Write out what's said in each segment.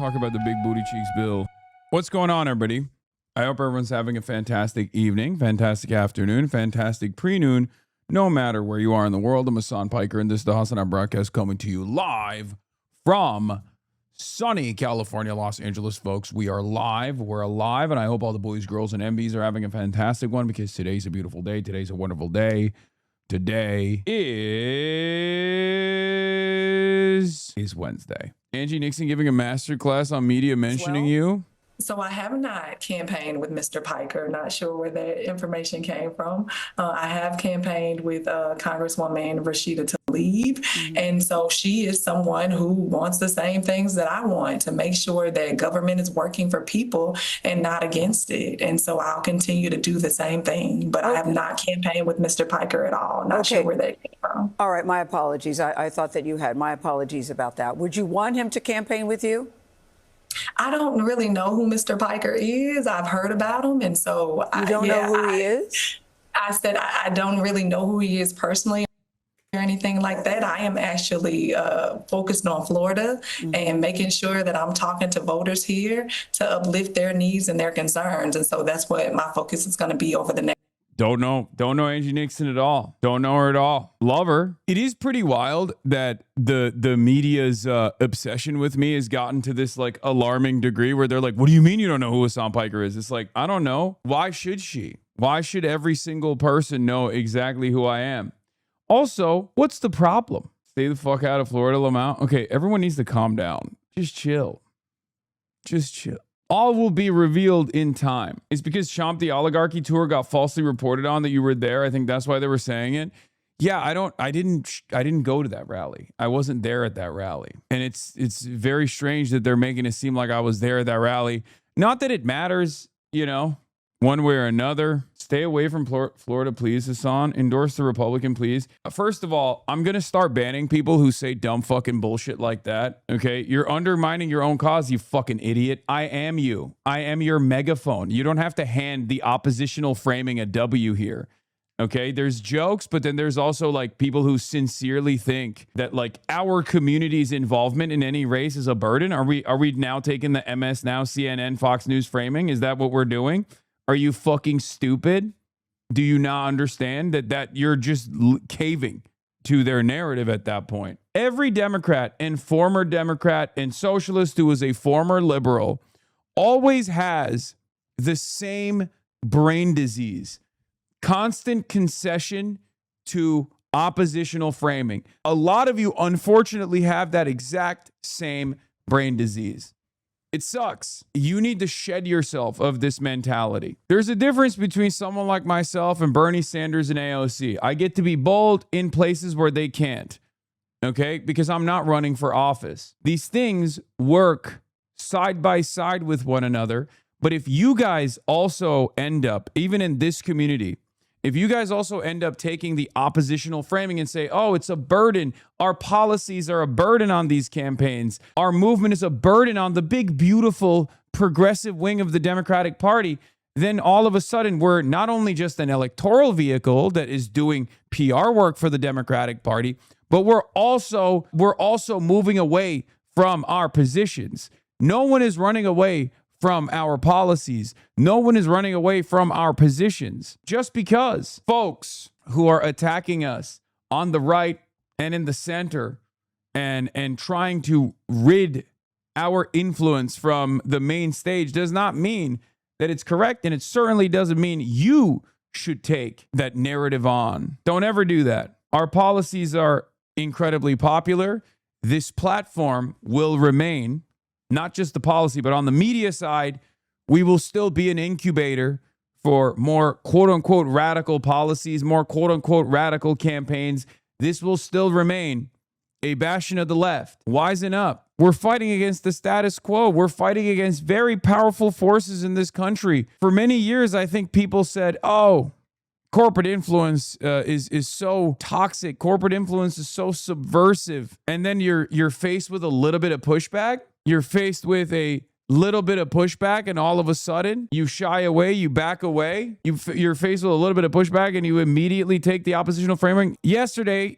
talk about the big booty cheeks bill. What's going on, everybody? I hope everyone's having a fantastic evening, fantastic afternoon, fantastic pre-noon, no matter where you are in the world. I'm Hasan Piker, and this is the Hasan broadcast coming to you live from sunny California, Los Angeles, folks. We are live. We're alive, and I hope all the boys, girls, and MBs are having a fantastic one because today's a beautiful day. Today's a wonderful day. Today is Wednesday. Angie Nixon giving a masterclass on media mentioning you. So I have not campaigned with Mr. Piker. Not sure where that information came from. I have campaigned with Congresswoman Rashida Tlaib. And so she is someone who wants the same things that I want, to make sure that government is working for people and not against it. And so I'll continue to do the same thing. But I have not campaigned with Mr. Piker at all. Not sure where that came from. All right. My apologies. I thought that you had. My apologies about that. Would you want him to campaign with you? I don't really know who Mr. Piker is. I've heard about him. And so you don't know who he is? I said I don't really know who he is personally or anything like that. I am actually focused on Florida and making sure that I'm talking to voters here to uplift their needs and their concerns. And so that's what my focus is going to be over the next. Don't know Angie Nixon at all. Don't know her at all. Love her. It is pretty wild that the media's obsession with me has gotten to this like alarming degree where they're like, what do you mean you don't know who Hasan Piker is? It's like, I don't know. Why should she? Why should every single person know exactly who I am? Also, what's the problem? Stay the fuck out of Florida, Lamont. Okay, everyone needs to calm down. Just chill. Just chill. All will be revealed in time. It's because Chomp the Oligarchy Tour got falsely reported on that you were there. I think that's why they were saying it. Yeah, I didn't go to that rally. I wasn't there at that rally. And it's very strange that they're making it seem like I was there at that rally. Not that it matters, you know, one way or another. Stay away from Florida, please, Hasan. Endorse the Republican, please. First of all, I'm going to start banning people who say dumb fucking bullshit like that. Okay? You're undermining your own cause, you fucking idiot. I am you. I am your megaphone. You don't have to hand the oppositional framing a W here. Okay? There's jokes, but then there's also like people who sincerely think that like our community's involvement in any race is a burden. Are we now taking the MS Now, CNN, Fox News framing? Is that what we're doing? Are you fucking stupid? Do you not understand that you're just caving to their narrative at that point? Every Democrat and former Democrat and socialist who is a former liberal always has the same brain disease. Constant concession to oppositional framing. A lot of you, unfortunately, have that exact same brain disease. It sucks. You need to shed yourself of this mentality. There's a difference between someone like myself and Bernie Sanders and AOC. I get to be bold in places where they can't, okay? Because I'm not running for office. These things work side by side with one another. But if you guys also end up, even in this community, if you guys also end up taking the oppositional framing and say, oh, it's a burden. Our policies are a burden on these campaigns. Our movement is a burden on the big, beautiful, progressive wing of the Democratic Party. Then all of a sudden, we're not only just an electoral vehicle that is doing PR work for the Democratic Party, but we're also moving away from our positions. No one is running away from our policies. No one is running away from our positions. Just because folks who are attacking us on the right and in the center and trying to rid our influence from the main stage does not mean that it's correct, and it certainly doesn't mean you should take that narrative on. Don't ever do that. Our policies are incredibly popular. This platform will remain. Not just the policy, but on the media side, we will still be an incubator for more quote-unquote radical policies, more quote-unquote radical campaigns. This will still remain a bastion of the left. Wisen up. We're fighting against the status quo. We're fighting against very powerful forces in this country. For many years, I think people said, oh, corporate influence is so toxic. Corporate influence is so subversive. And then you're faced with a little bit of pushback. You're faced with a little bit of pushback, and all of a sudden you shy away, you back away. You're faced with a little bit of pushback, and you immediately take the oppositional framing. Yesterday,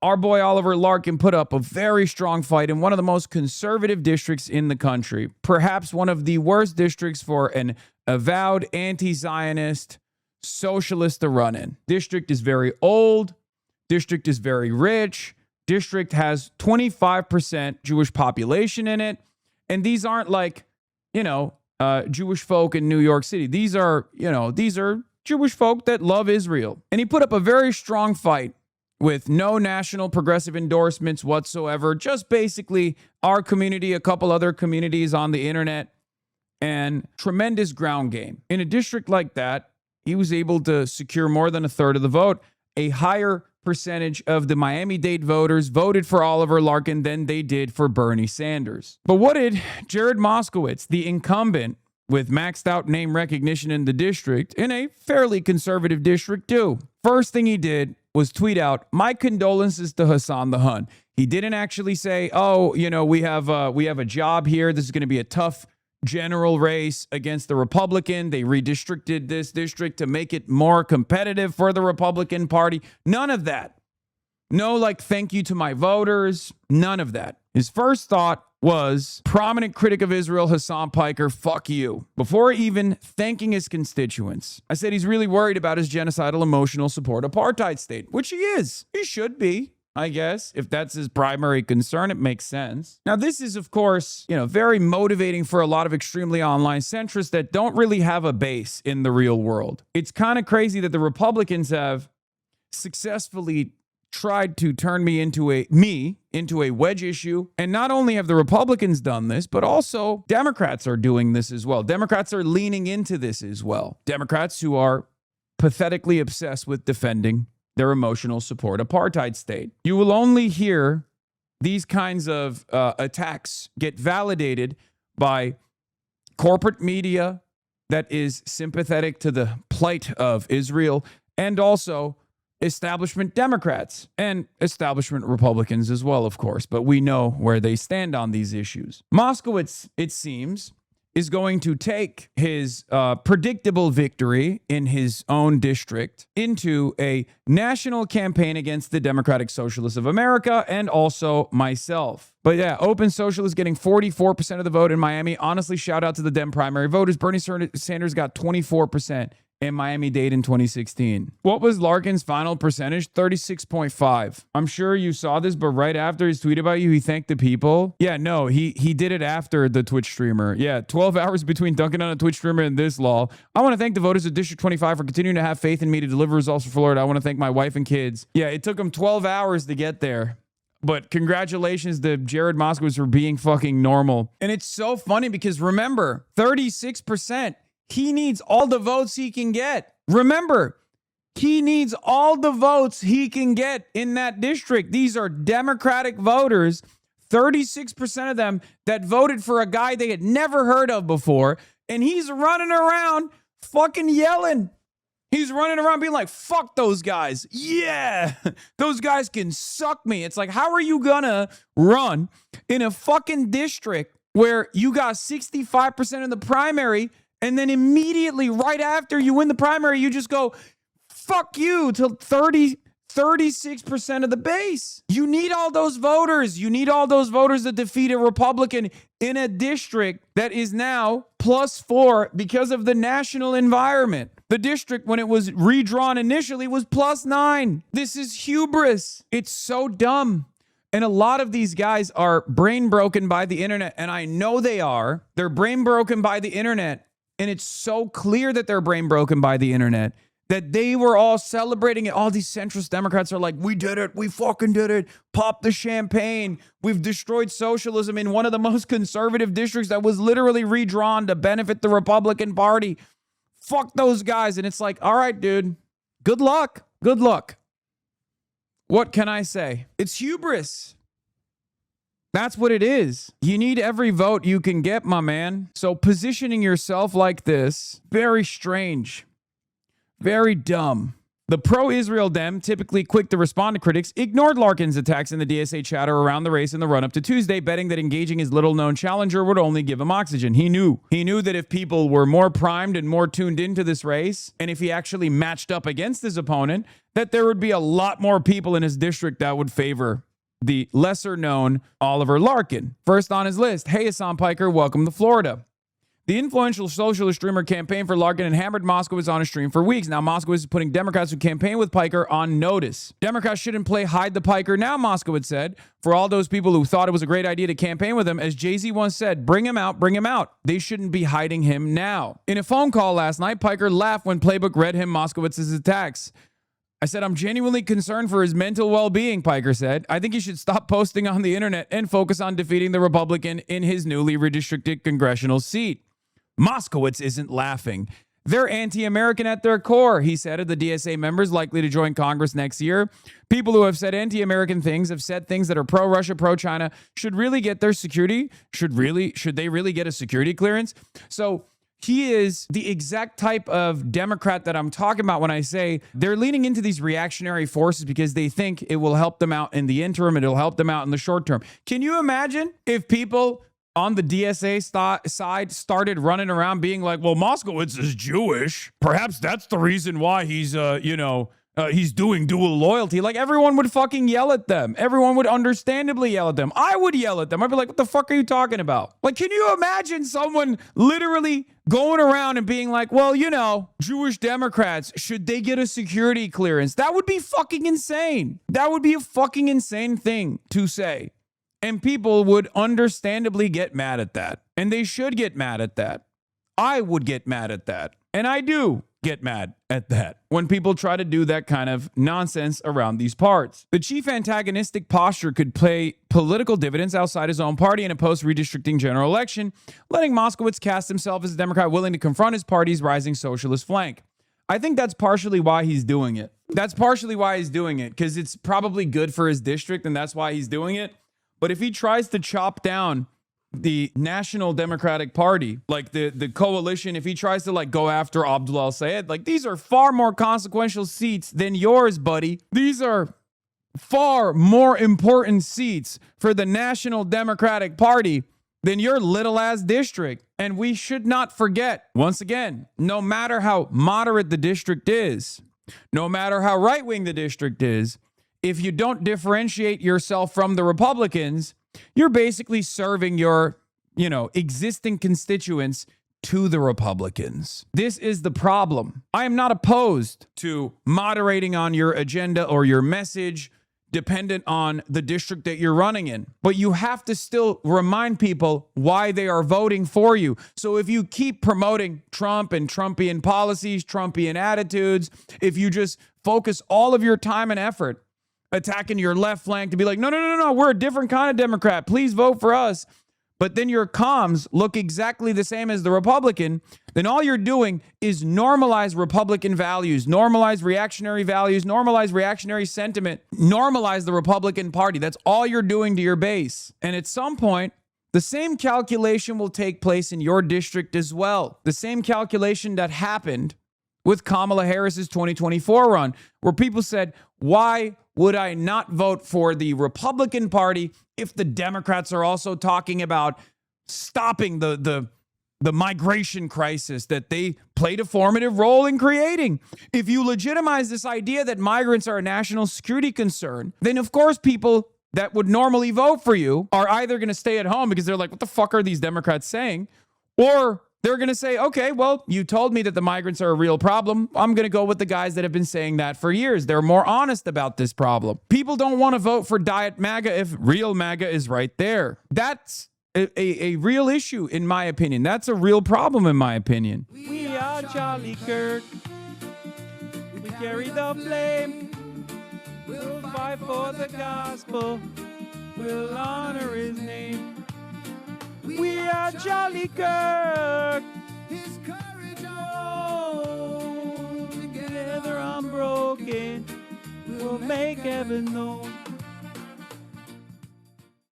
our boy Oliver Larkin put up a very strong fight in one of the most conservative districts in the country, perhaps one of the worst districts for an avowed anti-Zionist socialist to run in. District is very old. District is very rich. District has 25% Jewish population in it. And these aren't like, Jewish folk in New York City. These are Jewish folk that love Israel. And he put up a very strong fight with no national progressive endorsements whatsoever. Just basically our community, a couple other communities on the internet, and tremendous ground game. In a district like that, he was able to secure more than a third of the vote. A higher percentage of the Miami-Dade voters voted for Oliver Larkin than they did for Bernie Sanders. But what did Jared Moskowitz, the incumbent with maxed out name recognition in the district, in a fairly conservative district, do? First thing he did was tweet out, "My condolences to Hasan the Hun." He didn't actually say, we have a job here. This is going to be a tough general race against the Republican. They redistricted this district to make it more competitive for the Republican Party. None of that. No, thank you to my voters. None of that. His first thought was, prominent critic of Israel, Hasan Piker, fuck you. Before even thanking his constituents, I said he's really worried about his genocidal emotional support apartheid state, which he is. He should be. I guess. If that's his primary concern, it makes sense. Now, this is, of course, very motivating for a lot of extremely online centrists that don't really have a base in the real world. It's kind of crazy that the Republicans have successfully tried to turn me into a wedge issue. And not only have the Republicans done this, but also Democrats are doing this as well. Democrats are leaning into this as well. Democrats who are pathetically obsessed with defending their emotional support apartheid state. You will only hear these kinds of attacks get validated by corporate media that is sympathetic to the plight of Israel, and also establishment Democrats and establishment Republicans as well, of course. But we know where they stand on these issues. Moskowitz, it seems, is going to take his predictable victory in his own district into a national campaign against the Democratic Socialists of America and also myself. But yeah, Open Socialist getting 44% of the vote in Miami. Honestly, shout out to the Dem primary voters. Bernie Sanders got 24% in Miami-Dade in 2016. What was Larkin's final percentage? 36.5. I'm sure you saw this, but right after his tweet about you, he thanked the people. Yeah, no, he did it after the Twitch streamer. Yeah, 12 hours between dunking on a Twitch streamer and this law. I want to thank the voters of District 25 for continuing to have faith in me to deliver results for Florida. I want to thank my wife and kids. Yeah, it took him 12 hours to get there. But congratulations to Jared Moskowitz for being fucking normal. And it's so funny because remember, 36%. He needs all the votes he can get. Remember, he needs all the votes he can get in that district. These are Democratic voters, 36% of them that voted for a guy they had never heard of before. And he's running around fucking yelling. He's running around being like, fuck those guys. Yeah, those guys can suck me. It's like, how are you gonna run in a fucking district where you got 65% in the primary, and then immediately right after you win the primary, you just go, fuck you, to 36% of the base. You need all those voters. You need all those voters to defeat a Republican in a district that is now +4 because of the national environment. The district, when it was redrawn initially, was +9. This is hubris. It's so dumb. And a lot of these guys are brain broken by the internet, and I know they are. They're brain broken by the internet. And it's so clear that they're brain broken by the internet that they were all celebrating it. All these centrist Democrats are like, we did it. We fucking did it. Pop the champagne. We've destroyed socialism in one of the most conservative districts that was literally redrawn to benefit the Republican Party. Fuck those guys. And it's like, all right, dude, good luck. Good luck. What can I say? It's hubris. That's what it is. You need every vote you can get, my man. So positioning yourself like this, very strange, very dumb. The pro-Israel Dem, typically quick to respond to critics, ignored Larkin's attacks in the DSA chatter around the race in the run-up to Tuesday, betting that engaging his little-known challenger would only give him oxygen. He knew that if people were more primed and more tuned into this race, and if he actually matched up against his opponent, that there would be a lot more people in his district that would favor the lesser-known Oliver Larkin. First on his list, hey, Hasan Piker, welcome to Florida. The influential socialist streamer campaigned for Larkin and hammered Moskowitz on a stream for weeks. Now Moskowitz is putting Democrats who campaign with Piker on notice. Democrats shouldn't play hide the Piker now, Moskowitz said. For all those people who thought it was a great idea to campaign with him, as Jay-Z once said, bring him out, bring him out. They shouldn't be hiding him now. In a phone call last night, Piker laughed when Playbook read him Moskowitz's attacks. I said, I'm genuinely concerned for his mental well-being, Piker said. I think he should stop posting on the internet and focus on defeating the Republican in his newly redistricted congressional seat. Moskowitz isn't laughing. They're anti-American at their core, he said of the DSA members likely to join Congress next year. People who have said anti-American things, have said things that are pro-Russia, pro-China, should really get their security, should they really get a security clearance? So he is the exact type of Democrat that I'm talking about when I say they're leaning into these reactionary forces because they think it will help them out in the interim, it'll help them out in the short term. Can you imagine if people on the DSA side started running around being like, well, Moskowitz is Jewish. Perhaps that's the reason why he's doing dual loyalty. Like, everyone would fucking yell at them. Everyone would understandably yell at them. I would yell at them. I'd be like, what the fuck are you talking about? Like, can you imagine someone literally going around and being like, well, Jewish Democrats, should they get a security clearance? That would be fucking insane. That would be a fucking insane thing to say. And people would understandably get mad at that. And they should get mad at that. I would get mad at that. And I do get mad at that when people try to do that kind of nonsense around these parts. The chief antagonistic posture could pay political dividends outside his own party in a post-redistricting general election, letting Moskowitz cast himself as a Democrat willing to confront his party's rising socialist flank. I think that's partially why he's doing it. That's partially why he's doing it, because it's probably good for his district, and that's why he's doing it. But if he tries to chop down the National Democratic Party, like the coalition, if he tries to like go after Abdul al-Sayed, like, these are far more consequential seats than yours, buddy. These are far more important seats for the National Democratic Party than your little ass district. And we should not forget, once again, no matter how moderate the district is, no matter how right-wing the district is, if you don't differentiate yourself from the Republicans, you're basically serving your, existing constituents to the Republicans. This is the problem. I am not opposed to moderating on your agenda or your message dependent on the district that you're running in. But you have to still remind people why they are voting for you. So if you keep promoting Trump and Trumpian policies, Trumpian attitudes, if you just focus all of your time and effort attacking your left flank to be like, no, we're a different kind of Democrat, please vote for us, but then your comms look exactly the same as the Republican, then all you're doing is normalize Republican values, normalize reactionary values, normalize reactionary sentiment, normalize the Republican Party. That's all you're doing to your base. And at some point, the same calculation will take place in your district as well. The same calculation that happened with Kamala Harris's 2024 run, where people said, why would I not vote for the Republican Party if the Democrats are also talking about stopping the migration crisis that they played a formative role in creating? If you legitimize this idea that migrants are a national security concern, then of course people that would normally vote for you are either going to stay at home because they're like, what the fuck are these Democrats saying? Or they're going to say, okay, well, you told me that the migrants are a real problem. I'm going to go with the guys that have been saying that for years. They're more honest about this problem. People don't want to vote for Diet MAGA if real MAGA is right there. That's a real issue, in my opinion. That's a real problem, in my opinion. We are Charlie Kirk. We carry the flame. We'll fight for the gospel. We'll honor his name. We are Charlie Kirk. His courage on. Together unbroken. We'll make heaven known.